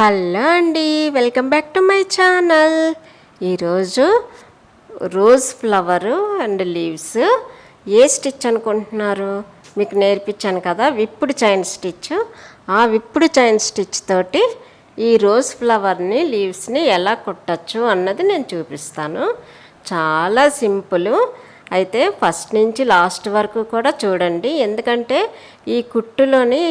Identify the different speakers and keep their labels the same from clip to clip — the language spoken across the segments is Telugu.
Speaker 1: హలో అండి, welcome back to my channel. ఈరోజు రోజ్ ఫ్లవరు అండ్ లీవ్స్ ఏ స్టిచ్ అనుకుంటున్నారు? మీకు నేర్పించాను కదా విప్పుడు చైన్ స్టిచ్. ఆ విప్పుడు చైన్ స్టిచ్ తోటి ఈ రోజ్ ఫ్లవర్ని లీవ్స్ని ఎలా కుట్టచ్చు అన్నది నేను చూపిస్తాను. చాలా సింపుల్. అయితే ఫస్ట్ నుంచి లాస్ట్ వరకు కూడా చూడండి, ఎందుకంటే ఈ కుట్టులోని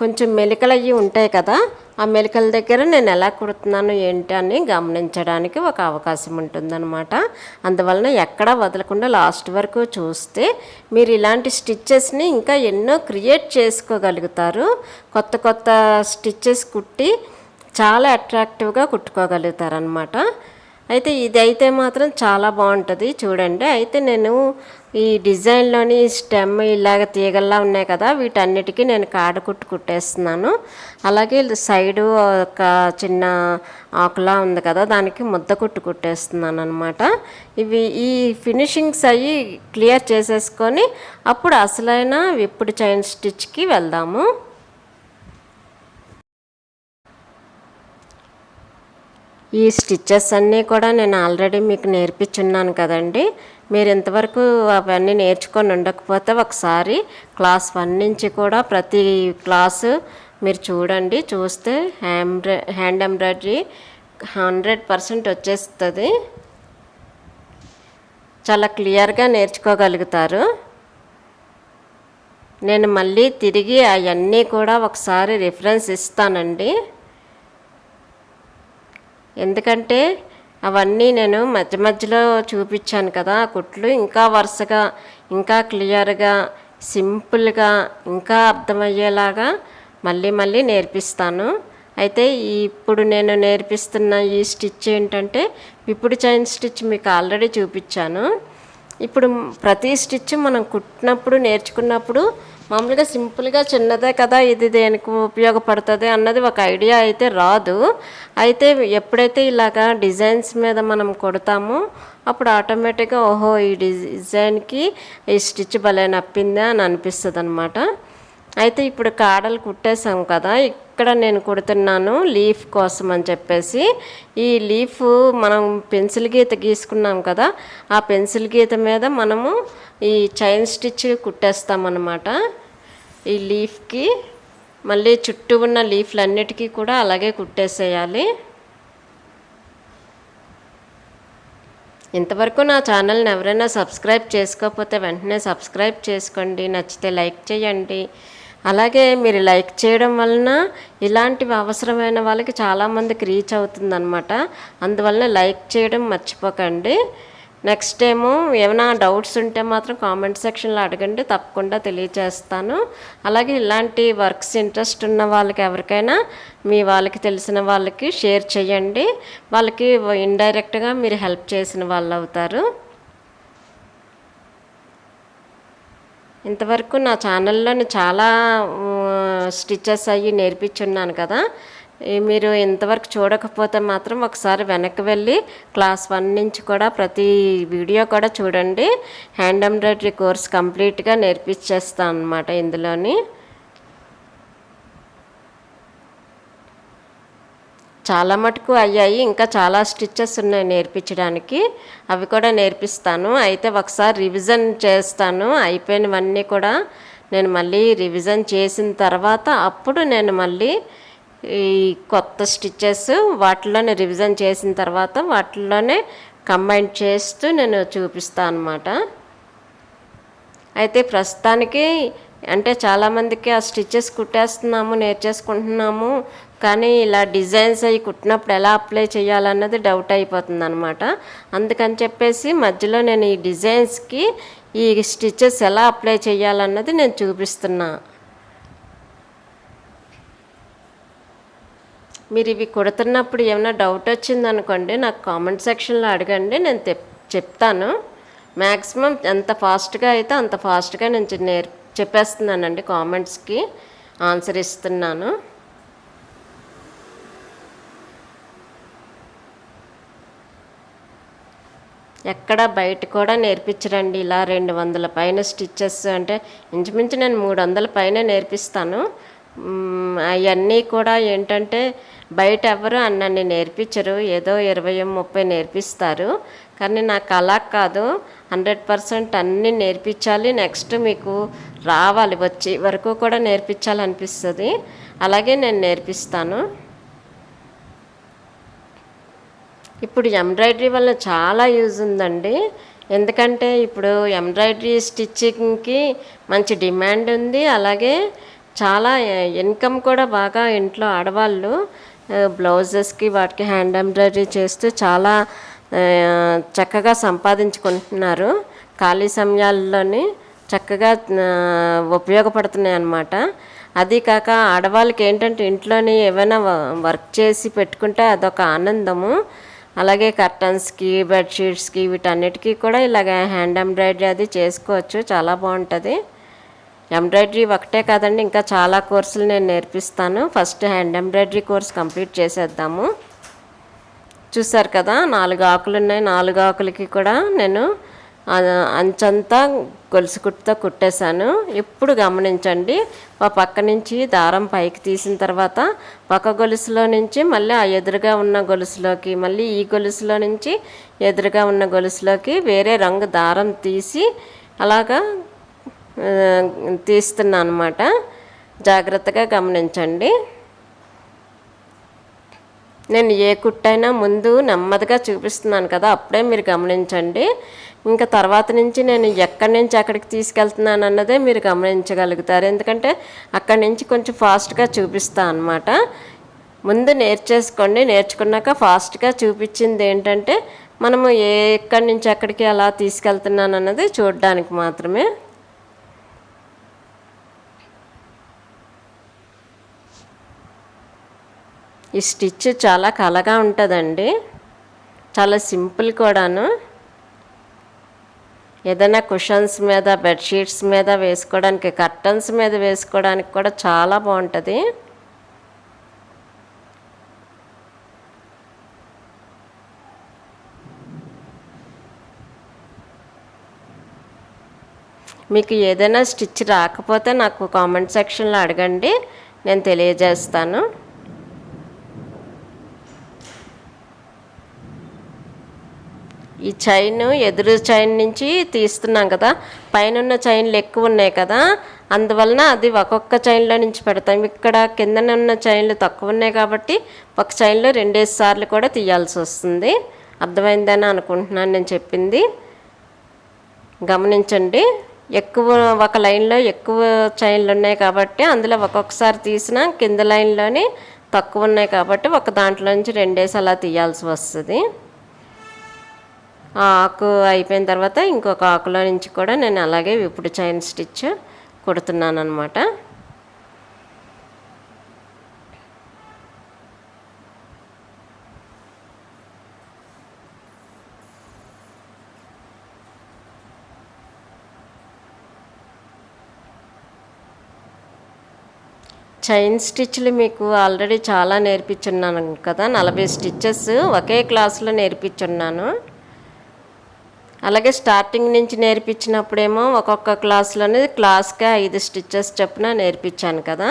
Speaker 1: కొంచెం మెలికలు అయ్యి ఉంటాయి కదా, ఆ మెలికల దగ్గర నేను ఎలా కుడుతున్నాను ఏంటి అని గమనించడానికి ఒక అవకాశం ఉంటుందన్నమాట. అందువలన ఎక్కడా వదలకుండా లాస్ట్ వరకు చూస్తే మీరు ఇలాంటి స్టిచ్చెస్ని ఇంకా ఎన్నో క్రియేట్ చేసుకోగలుగుతారు. కొత్త కొత్త స్టిచ్చెస్ కుట్టి చాలా అట్రాక్టివ్గా కుట్టుకోగలుగుతారనమాట. అయితే ఇదైతే మాత్రం చాలా బాగుంటుంది చూడండి. అయితే నేను ఈ డిజైన్లోని స్టెమ్ ఇలాగ తీగల్లా ఉన్నాయి కదా, వీటన్నిటికీ నేను కాడకుట్టు కుట్టేస్తున్నాను. అలాగే సైడు ఒక చిన్న ఆకులా ఉంది కదా, దానికి ముద్ద కుట్టు కుట్టేస్తున్నాను అనమాట. ఈ ఫినిషింగ్స్ అయ్యి క్లియర్ చేసేసుకొని అప్పుడు అసలైన విప్పుడు చైన్ స్టిచ్కి వెళ్దాము. ఈ స్టిచ్చెస్ అన్నీ కూడా నేను ఆల్రెడీ మీకు నేర్పించున్నాను కదండి. మీరు ఇంతవరకు అవన్నీ నేర్చుకొని ఉండకపోతే ఒకసారి క్లాస్ 1 నుంచి కూడా ప్రతి క్లాసు మీరు చూడండి. చూస్తే హ్యాండ్ ఎంబ్రాయిడరీ 100% వచ్చేస్తుంది. చాలా క్లియర్గా నేర్చుకోగలుగుతారు. నేను మళ్ళీ తిరిగి అవన్నీ కూడా ఒకసారి రిఫరెన్స్ ఇస్తానండి, ఎందుకంటే అవన్నీ నేను మధ్య మధ్యలో చూపించాను కదా. కుట్లు ఇంకా వరుసగా, ఇంకా క్లియర్గా, సింపుల్గా, ఇంకా అర్థమయ్యేలాగా మళ్ళీ మళ్ళీ నేర్పిస్తాను. అయితే ఇప్పుడు నేను నేర్పిస్తున్న ఈ స్టిచ్ ఏంటంటే విప్పుడు చైన్ స్టిచ్ మీకు ఆల్రెడీ చూపించాను. ఇప్పుడు ప్రతి స్టిచ్ మనం కుట్టినప్పుడు నేర్చుకున్నప్పుడు మామూలుగా సింపుల్గా చిన్నదే కదా, ఇది దేనికి ఉపయోగపడుతుంది అన్నది ఒక ఐడియా అయితే రాదు. అయితే ఎప్పుడైతే ఇలాగా డిజైన్స్ మీద మనం కొడతామో అప్పుడు ఆటోమేటిక్గా ఓహో ఈ డిజైన్కి ఈ స్టిచ్ భలే నప్పిందా అని అనిపిస్తుంది అనమాట. అయితే ఇప్పుడు కాడలు కుట్టేసాం కదా, ఇక్కడ నేను కుడుతున్నాను లీఫ్ కోసం అని చెప్పేసి. ఈ లీఫ్ మనం పెన్సిల్ గీత గీసుకున్నాం కదా, ఆ పెన్సిల్ గీత మీద మనము ఈ చైన్ స్టిచ్ కుట్టేస్తామన్నమాట. ఈ లీఫ్కి మళ్ళీ చుట్టూ ఉన్న లీఫ్లన్నిటికీ కూడా అలాగే కుట్టేసేయాలి. ఇంతవరకు నా ఛానల్ని ఎవరైనా సబ్స్క్రైబ్ చేసుకోకపోతే వెంటనే సబ్స్క్రైబ్ చేసుకోండి, నచ్చితే లైక్ చేయండి. అలాగే మీరు లైక్ చేయడం వలన ఇలాంటివి అవసరమైన వాళ్ళకి చాలామందికి రీచ్ అవుతుందన్నమాట. అందువలన లైక్ చేయడం మర్చిపోకండి. నెక్స్ట్ ఏమో ఏమైనా డౌట్స్ ఉంటే మాత్రం కామెంట్ సెక్షన్లో అడగండి, తప్పకుండా తెలియజేస్తాను. అలాగే ఇలాంటి వర్క్స్ ఇంట్రెస్ట్ ఉన్న వాళ్ళకి ఎవరికైనా మీ వాళ్ళకి తెలిసిన వాళ్ళకి షేర్ చేయండి. వాళ్ళకి ఇండైరెక్ట్గా మీరు హెల్ప్ చేసిన వాళ్ళు అవుతారు. ఇంతవరకు నా ఛానల్లోని చాలా స్టిచెస్ అయ్యి నేర్పించున్నాను కదా, మీరు ఇంతవరకు చూడకపోతే మాత్రం ఒకసారి వెనక్కి వెళ్ళి క్లాస్ 1 నుంచి కూడా ప్రతి వీడియో కూడా చూడండి. హ్యాండ్ ఎంబ్రాయిడరీ కోర్స్ కంప్లీట్గా నేర్పించేస్తాను అన్నమాట. ఇందులోని చాలా మటుకు అయ్యాయి, ఇంకా చాలా స్టిచ్చెస్ ఉన్నాయి నేర్పించడానికి, అవి కూడా నేర్పిస్తాను. అయితే ఒకసారి రివిజన్ చేస్తాను, అయిపోయినవన్నీ కూడా నేను మళ్ళీ రివిజన్ చేసిన తర్వాత అప్పుడు నేను మళ్ళీ ఈ కొత్త స్టిచ్చెస్ వాటిలోనే రివిజన్ చేసిన తర్వాత వాటిల్లోనే కంబైన్ చేస్తూ నేను చూపిస్తాను అన్నమాట. అయితే ప్రస్తుతానికి అంటే చాలామందికి ఆ స్టిచ్చెస్ కుట్టేస్తున్నాము, నేర్చేసుకుంటున్నాము, కానీ ఇలా డిజైన్స్ అవి కుట్టినప్పుడు ఎలా అప్లై చేయాలన్నది డౌట్ అయిపోతుంది అనమాట. అందుకని చెప్పేసి మధ్యలో నేను ఈ డిజైన్స్కి ఈ స్టిచ్చెస్ ఎలా అప్లై చేయాలన్నది నేను చూపిస్తున్నా. మీరు ఇవి కుడుతున్నప్పుడు ఏమైనా డౌట్ వచ్చిందనుకోండి, నాకు కామెంట్ సెక్షన్లో అడగండి, నేను చెప్తాను. మ్యాక్సిమం ఎంత ఫాస్ట్గా అయితే అంత ఫాస్ట్గా నేను చెప్పేస్తున్నానండి, కామెంట్స్కి ఆన్సర్ ఇస్తున్నాను. ఎక్కడ బయట కూడా నేర్పించరండి ఇలా 200 పైన స్టిచ్చెస్, అంటే ఇంచుమించు నేను 300 పైన నేర్పిస్తాను. అవన్నీ కూడా ఏంటంటే బయట ఎవరు అన్నన్ని నేర్పించరు, ఏదో 20-30 నేర్పిస్తారు. కానీ నాకు అలా కాదు, 100% అన్నీ నేర్పించాలి. నెక్స్ట్ మీకు రావాలి, వచ్చి వరకు కూడా నేర్పించాలనిపిస్తుంది. అలాగే నేను నేర్పిస్తాను. ఇప్పుడు ఎంబ్రాయిడరీ వల్ల చాలా యూజ్ ఉందండి. ఎందుకంటే ఇప్పుడు ఎంబ్రాయిడరీ స్టిచ్చింగ్కి మంచి డిమాండ్ ఉంది. అలాగే చాలా ఇన్కమ్ కూడా బాగా ఇంట్లో ఆడవాళ్ళు బ్లౌజెస్కి వాటికి హ్యాండ్ ఎంబ్రాయిడరీ చేస్తూ చాలా చక్కగా సంపాదించుకుంటున్నారు. ఖాళీ సమయాల్లోని చక్కగా ఉపయోగపడుతున్నాయి అన్నమాట. అది కాక ఆడవాళ్ళకి ఏంటంటే ఇంట్లోని ఏమైనా వర్క్ చేసి పెట్టుకుంటే అదొక ఆనందము. అలాగే కర్టన్స్కి, బెడ్షీట్స్కి, వీటన్నిటికీ కూడా ఇలాగ హ్యాండ్ ఎంబ్రాయిడరీ అది చేసుకోవచ్చు. చాలా బాగుంటుంది. ఎంబ్రాయిడరీ ఒకటే కాదండి, ఇంకా చాలా కోర్సులు నేను నేర్పిస్తాను. First hand embroidery course complete చేసేద్దాము. చూసారు కదా, 4 ఆకులు ఉన్నాయి. 4 ఆకులకి కూడా నేను అంచంతా గొలుసు కుట్టుతో కుట్టేశాను. ఇప్పుడు గమనించండి, ఆ పక్క నుంచి దారం పైకి తీసిన తర్వాత పక్క గొలుసులో నుంచి మళ్ళీ ఆ ఎదురుగా ఉన్న గొలుసులోకి, మళ్ళీ ఈ గొలుసులో నుంచి ఎదురుగా ఉన్న గొలుసులోకి వేరే రంగు దారం తీసి అలాగా తీస్తున్నాను అన్నమాట. జాగ్రత్తగా గమనించండి. నేను ఏ కుట్టైనా ముందు నెమ్మదిగా చూపిస్తున్నాను కదా, అప్పుడే మీరు గమనించండి. ఇంకా తర్వాత నుంచి నేను ఎక్కడి నుంచి ఎక్కడికి తీసుకెళ్తున్నాను అన్నదే మీరు గమనించగలుగుతారు. ఎందుకంటే అక్కడి నుంచి కొంచెం ఫాస్ట్గా చూపిస్తాను అన్నమాట. ముందు నేర్చేసుకోండి. నేర్చుకున్నాక ఫాస్ట్గా చూపించింది ఏంటంటే మనము ఎక్కడి నుంచి ఎక్కడికి ఎలా తీసుకెళ్తున్నాను అన్నది చూడడానికి మాత్రమే. ఈ స్టిచ్ చాలా కళగా ఉంటుందండి, చాలా సింపుల్ కూడాను. ఏదైనా కుషన్స్ మీద, బెడ్షీట్స్ మీద వేసుకోవడానికి, కర్టన్స్ మీద వేసుకోవడానికి కూడా చాలా బాగుంటుంది. మీకు ఏదైనా స్టిచ్ రాకపోతే నాకు కామెంట్ సెక్షన్లో అడగండి, నేను తెలియజేస్తాను. ఈ చైన్ ఎదురు చైన్ నుంచి తీస్తున్నాం కదా, పైన చైన్లు ఎక్కువ ఉన్నాయి కదా, అందువలన అది ఒక్కొక్క చైన్లో నుంచి పెడతాం. ఇక్కడ కిందన ఉన్న చైన్లు తక్కువ ఉన్నాయి కాబట్టి ఒక చైన్లో 2 సార్లు కూడా తీయాల్సి వస్తుంది. అర్థమైందని అనుకుంటున్నాను నేను చెప్పింది. గమనించండి, ఎక్కువ ఒక లైన్లో ఎక్కువ చైన్లు ఉన్నాయి కాబట్టి అందులో ఒక్కొక్కసారి తీసినా కింద లైన్లోని తక్కువ ఉన్నాయి కాబట్టి ఒక దాంట్లో నుంచి 2 అలా తీయాల్సి వస్తుంది. ఆ ఆకు అయిపోయిన తర్వాత ఇంకొక ఆకులో నుంచి కూడా నేను అలాగే ఇప్పుడు చైన్ స్టిచ్ కుడుతున్నాను అన్నమాట. చైన్ స్టిచ్లు మీకు ఆల్రెడీ చాలా నేర్పించున్నాను కదా, 40 స్టిచ్చెస్ ఒకే క్లాస్లో నేర్పించున్నాను. అలాగే స్టార్టింగ్ నుంచి నేర్పించినప్పుడేమో ఒక్కొక్క క్లాస్లోనే క్లాస్కి 5 స్టిచ్చెస్ చొప్పున నేర్పించాను కదా,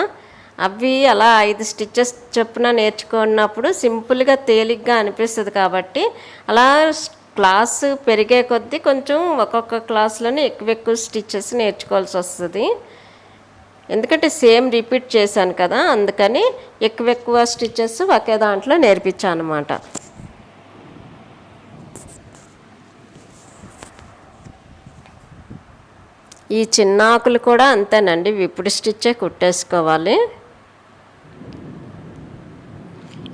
Speaker 1: అవి అలా 5 స్టిచ్చెస్ చొప్పున నేర్చుకున్నప్పుడు సింపుల్గా తేలిగ్గా అనిపిస్తుంది. కాబట్టి అలా క్లాసు పెరిగే కొద్దీ కొంచెం ఒక్కొక్క క్లాస్లోనే ఎక్కువ స్టిచ్చెస్ నేర్చుకోవాల్సి వస్తుంది. ఎందుకంటే సేమ్ రిపీట్ చేశాను కదా, అందుకని ఎక్కువ స్టిచ్చెస్ ఒకే దాంట్లో నేర్పించాను అన్నమాట. ఈ చిన్న ఆకులు కూడా అంతేనండి, విప్పుడు స్టిచ్చే కుట్టేసుకోవాలి.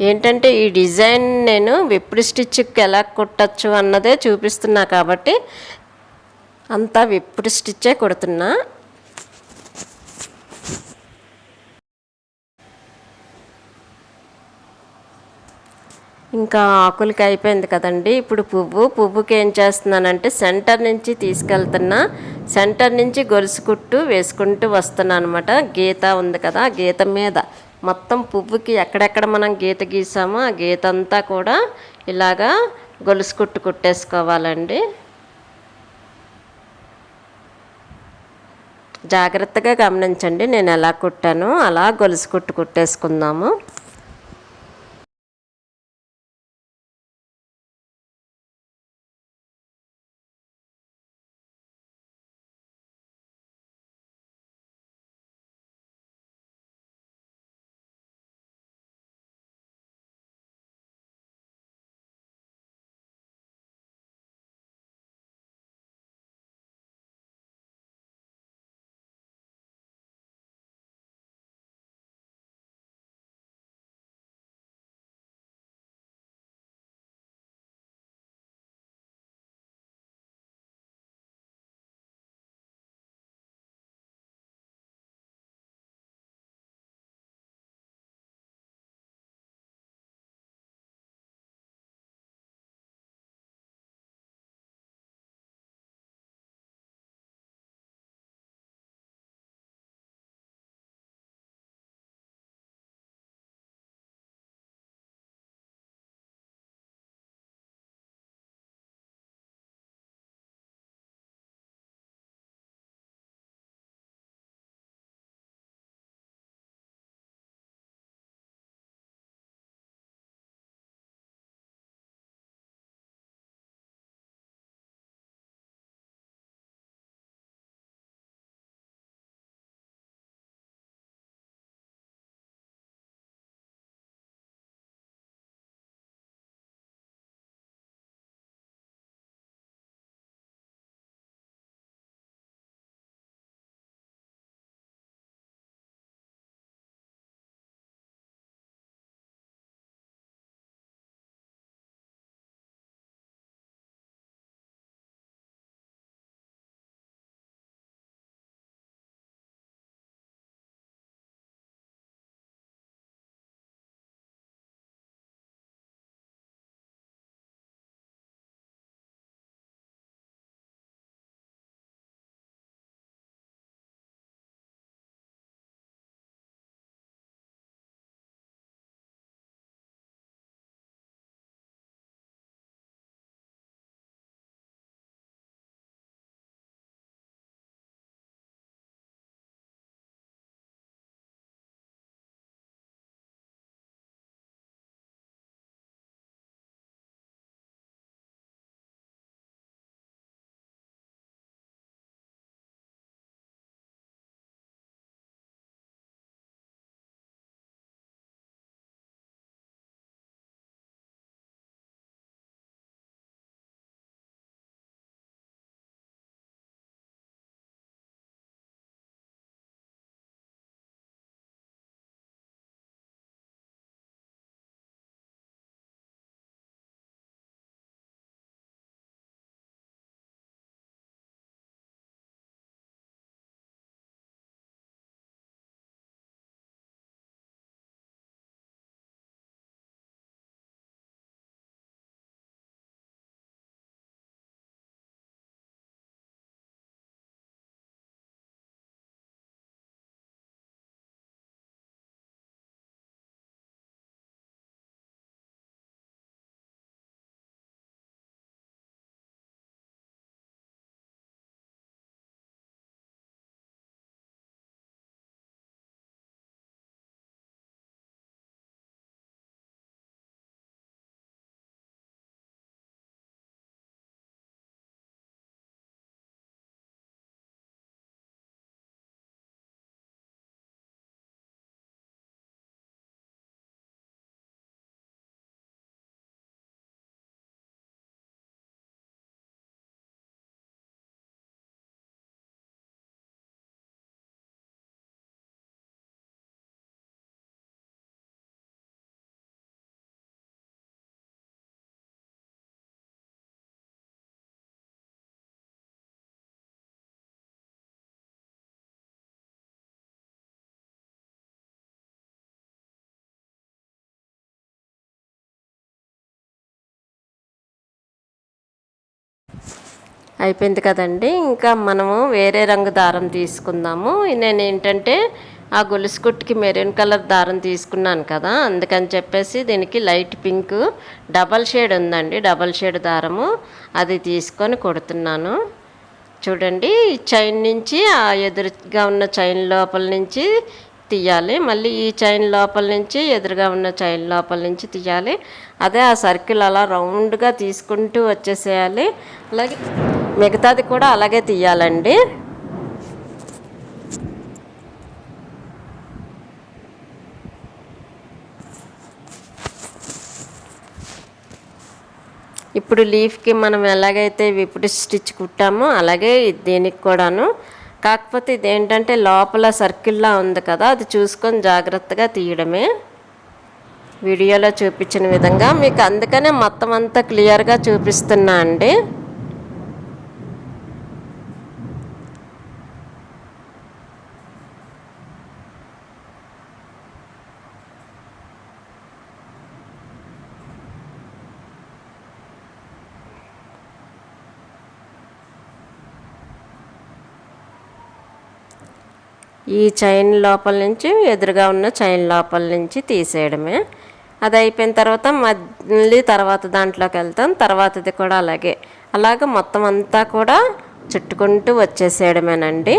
Speaker 1: ఏంటంటే ఈ డిజైన్ నేను విప్పుడు స్టిచ్కి ఎలా కుట్టచ్చు అన్నదే చూపిస్తున్నా కాబట్టి అంతా విప్పుడు స్టిచ్చే కుడుతున్నా. ఇంకా ఆకులకి అయిపోయింది కదండి. ఇప్పుడు పువ్వుకి ఏం చేస్తున్నానంటే సెంటర్ నుంచి తీసుకెళ్తున్నా, సెంటర్ నుంచి గొలుసు కుట్టు వేసుకుంటూ వస్తున్నా అనమాట. గీత ఉంది కదా, గీత మీద మొత్తం పువ్వుకి ఎక్కడెక్కడ మనం గీత గీసామో ఆ గీత అంతా కూడా ఇలాగా గొలుసు కుట్టు కుట్టేసుకోవాలండి. జాగ్రత్తగా గమనించండి, నేను ఎలా కుట్టానో అలా గొలుసు కుట్టు కుట్టేసుకుందాము. అయిపోయింది కదండి. ఇంకా మనము వేరే రంగు దారం తీసుకుందాము. నేను ఏంటంటే ఆ గొలుసు కుట్టుకి మెరూన్ కలర్ దారం తీసుకున్నాను కదా, అందుకని చెప్పేసి దీనికి లైట్ పింక్ డబల్ షేడ్ ఉందండి, డబల్ షేడ్ దారము అది తీసుకొని కుడుతున్నాను. చూడండి, ఈ చైన్ నుంచి ఆ ఎదురుగా ఉన్న చైన్ లోపల నుంచి తీయాలి, మళ్ళీ ఈ చైన్ లోపల నుంచి ఎదురుగా ఉన్న చైన్ లోపల నుంచి తీయాలి. అదే ఆ సర్కిల్ అలా రౌండ్గా తీసుకుంటూ వచ్చేసేయాలి. అలాగే మిగతాది కూడా అలాగే తీయాలండి. ఇప్పుడు లీఫ్కి మనం ఎలాగైతే విపుడు స్టిచ్ కుట్టామో అలాగే దీనికి కూడాను. కాకపోతే ఇదేంటంటే లోపల సర్కిల్లా ఉంది కదా, అది చూసుకొని జాగ్రత్తగా తీయడమే. వీడియోలో చూపించిన విధంగా మీకు అందుకనే మొత్తం అంతా క్లియర్గా చూపిస్తున్నా అండి. ఈ చైన్ లోపల నుంచి ఎదురుగా ఉన్న చైన్ లోపల నుంచి తీసేయడమే. అది అయిపోయిన తర్వాత మళ్ళీ తర్వాత దాంట్లోకి వెళ్తాం. తర్వాతది కూడా అలాగే మొత్తం అంతా కూడా చుట్టుకుంటూ వచ్చేసేయడమేనండి.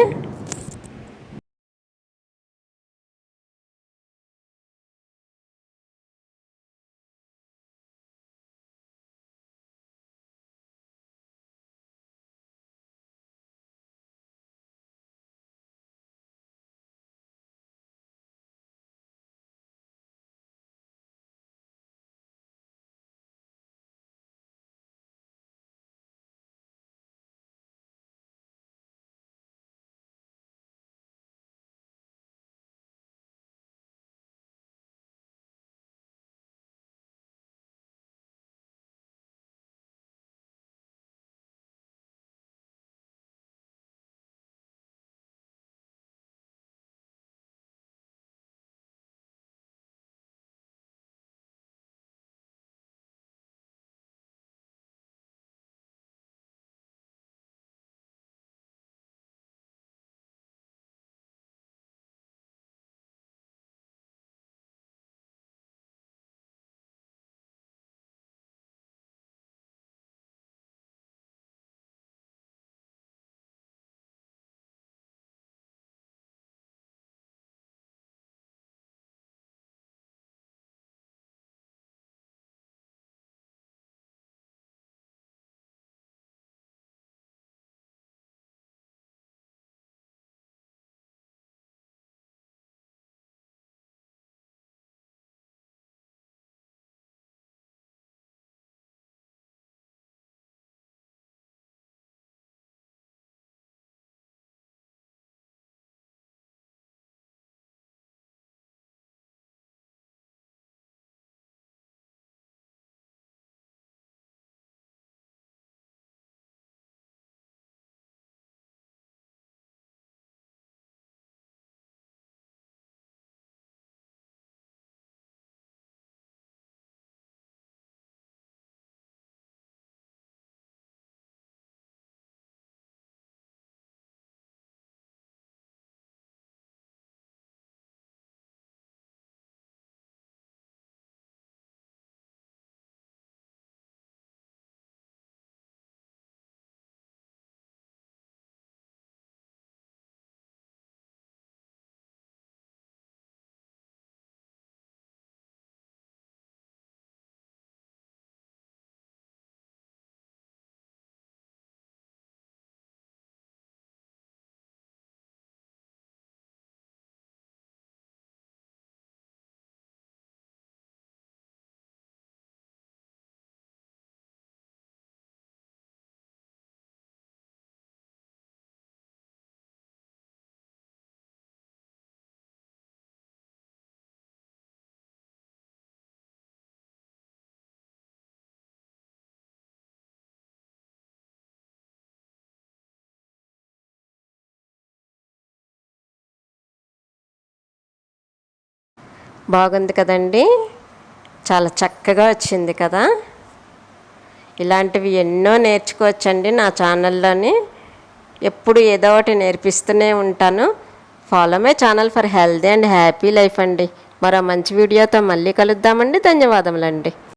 Speaker 1: బాగుంది కదండి, చాలా చక్కగా వచ్చింది కదా. ఇలాంటివి ఎన్నో నేర్చుకోవచ్చండి నా ఛానల్లోని. ఎప్పుడు ఏదో ఒకటి నేర్పిస్తూనే ఉంటాను. Follow my channel for healthy and happy life అండి. మరో మంచి వీడియోతో మళ్ళీ కలుద్దామండి. ధన్యవాదములండి.